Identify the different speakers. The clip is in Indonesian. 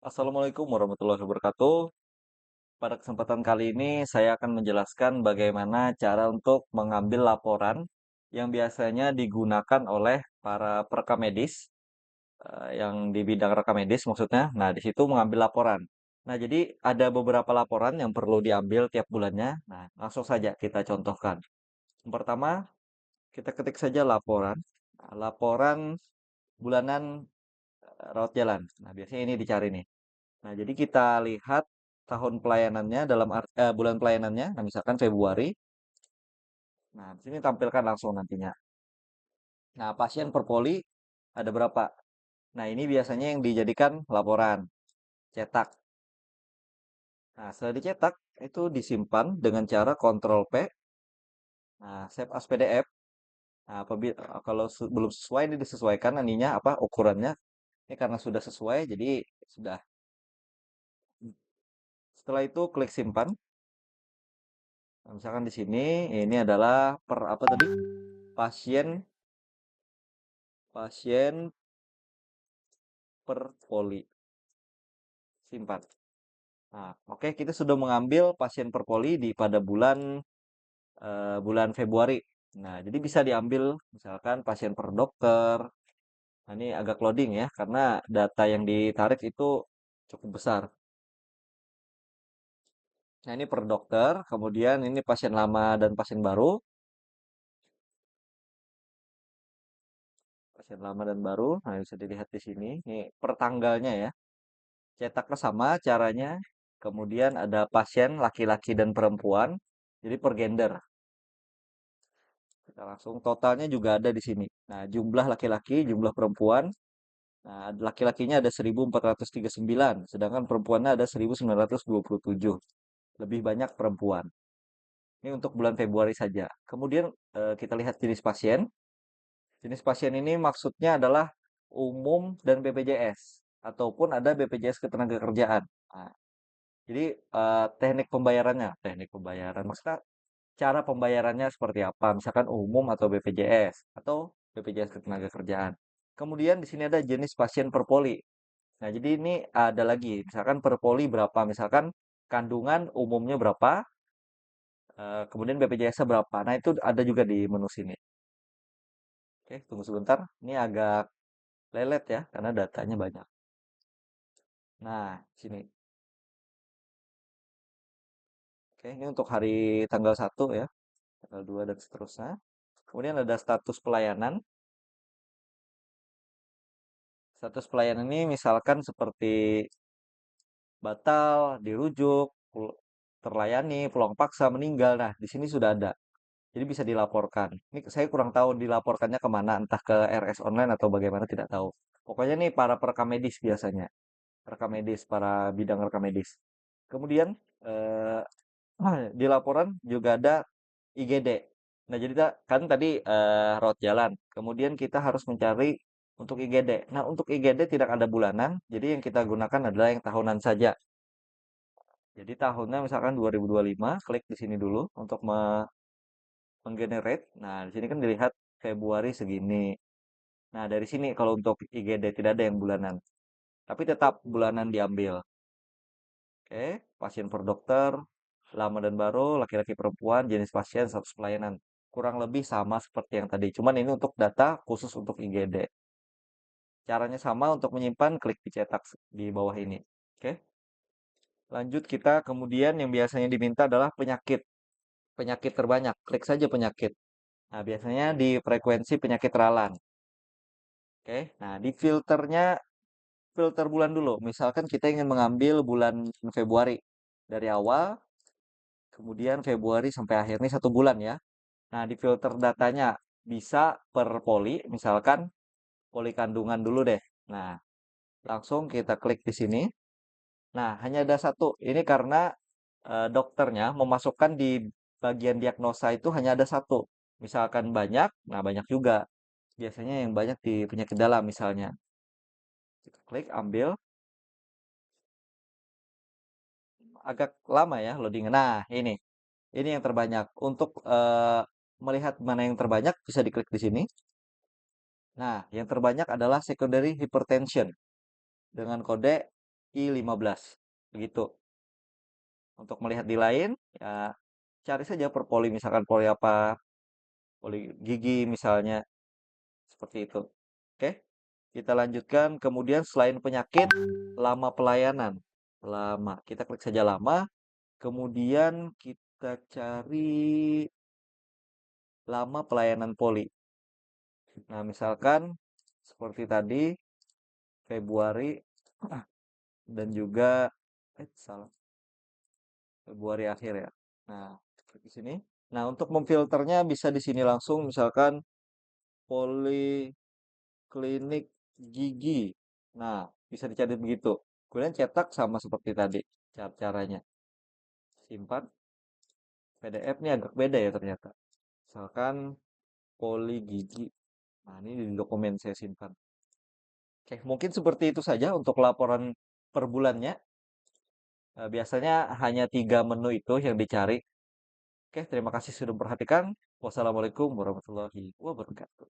Speaker 1: Assalamualaikum warahmatullahi wabarakatuh. Pada kesempatan kali ini saya akan menjelaskan bagaimana cara untuk mengambil laporan yang biasanya digunakan oleh para perekam medis, yang di bidang rekam medis maksudnya. Nah, di situ mengambil laporan. Nah, jadi ada beberapa laporan yang perlu diambil tiap bulannya. Nah, langsung saja kita contohkan. Yang pertama, kita ketik saja laporan. Nah, laporan bulanan rawat jalan. Nah, biasanya ini dicari nih. Nah, jadi kita lihat tahun pelayanannya bulan pelayanannya. Nah, misalkan Februari. Nah, di sini tampilkan langsung nantinya. Nah, pasien per poli ada berapa? Nah, ini biasanya yang dijadikan laporan cetak. Nah, setelah dicetak itu disimpan dengan cara Ctrl P. Nah, save as PDF. Nah, kalau belum sesuai ini disesuaikan ininya apa ukurannya. Ini karena sudah sesuai jadi sudah. Setelah itu klik simpan. Nah, misalkan di sini ini adalah per apa tadi? Pasien pasien per poli. Simpan. Nah, oke, kita sudah mengambil pasien per poli pada bulan Februari. Nah, jadi bisa diambil misalkan pasien per dokter. Nah, ini agak loading ya, karena data yang ditarik itu cukup besar. Nah, ini per dokter, kemudian ini pasien lama dan pasien baru. Pasien lama dan baru, nah bisa dilihat di sini. Ini per tanggalnya ya. Cetaknya sama caranya. Kemudian ada pasien laki-laki dan perempuan. Jadi per gender. Kita langsung totalnya juga ada di sini. Nah, jumlah laki-laki, jumlah perempuan. Nah, laki-lakinya ada 1439, sedangkan perempuannya ada 1927. Lebih banyak perempuan. Ini untuk bulan Februari saja. Kemudian kita lihat jenis pasien. Jenis pasien ini maksudnya adalah umum dan BPJS ataupun ada BPJS Ketenagakerjaan. Nah, jadi teknik pembayaran maksudnya cara pembayarannya seperti apa? Misalkan umum atau BPJS atau BPJS Ketenagakerjaan. Kemudian di sini ada jenis pasien per poli. Nah, jadi ini ada lagi, misalkan per poli berapa? Misalkan kandungan umumnya berapa, kemudian BPJS-nya berapa. Nah, itu ada juga di menu sini. Oke, tunggu sebentar. Ini agak lelet ya, karena datanya banyak. Nah, sini. Oke, ini untuk hari tanggal 1 ya, tanggal 2 dan seterusnya. Kemudian ada status pelayanan. Status pelayanan ini misalkan seperti batal, dirujuk, terlayani, pulang paksa, meninggal. Nah, di sini sudah ada. Jadi bisa dilaporkan. Ini saya kurang tahu dilaporkannya kemana, entah ke RS online atau bagaimana tidak tahu. Pokoknya nih para perekam medis biasanya, rekam medis, para bidang rekam medis. Kemudian eh, di laporan juga ada IGD. Nah jadi kan tadi rawat jalan. Kemudian kita harus mencari untuk IGD. Nah untuk IGD tidak ada bulanan, jadi yang kita gunakan adalah yang tahunan saja. Jadi tahunnya misalkan 2025, klik di sini dulu untuk menggenerate. Nah, di sini kan dilihat Februari segini. Nah, dari sini kalau untuk IGD tidak ada yang bulanan. Tapi tetap bulanan diambil. Oke, pasien per dokter, lama dan baru, laki-laki perempuan, jenis pasien, status pelayanan. Kurang lebih sama seperti yang tadi. Cuman ini untuk data khusus untuk IGD. Caranya sama untuk menyimpan, klik dicetak di bawah ini. Oke, lanjut kita kemudian yang biasanya diminta adalah penyakit. Penyakit terbanyak, klik saja penyakit. Nah, biasanya di frekuensi penyakit ralan. Oke, nah di filter bulan dulu. Misalkan kita ingin mengambil bulan Februari dari awal, kemudian Februari sampai akhir ini 1 bulan ya. Nah di filter datanya bisa per poli, misalkan poli kandungan dulu deh. Nah langsung kita klik di sini. Nah hanya ada satu. Ini karena dokternya memasukkan di bagian diagnosa itu hanya ada satu. Misalkan banyak, nah banyak juga. Biasanya yang banyak di penyakit dalam misalnya. Kita klik, ambil. Agak lama ya loading. Nah, ini yang terbanyak. Untuk melihat mana yang terbanyak bisa diklik di sini. Nah, yang terbanyak adalah secondary hypertension dengan kode I15. Begitu. Untuk melihat di lain, ya cari saja per poli, misalkan poli apa, poli gigi misalnya, seperti itu. Oke, kita lanjutkan. Kemudian selain penyakit, lama pelayanan. Lama, kita klik saja lama, kemudian kita cari lama pelayanan poli. Nah, misalkan seperti tadi, Februari dan juga, salah, Februari akhir ya. Nah, klik di sini. Nah, untuk memfilternya bisa di sini langsung, misalkan poliklinik gigi. Nah, bisa dicari begitu. Kemudian cetak sama seperti tadi caranya. Simpan. PDF ini agak beda ya ternyata. Misalkan poli gigi. Nah, ini di dokumen saya simpan. Oke, mungkin seperti itu saja untuk laporan per bulannya. Biasanya hanya 3 menu itu yang dicari. Oke, terima kasih sudah memperhatikan. Wassalamualaikum warahmatullahi wabarakatuh.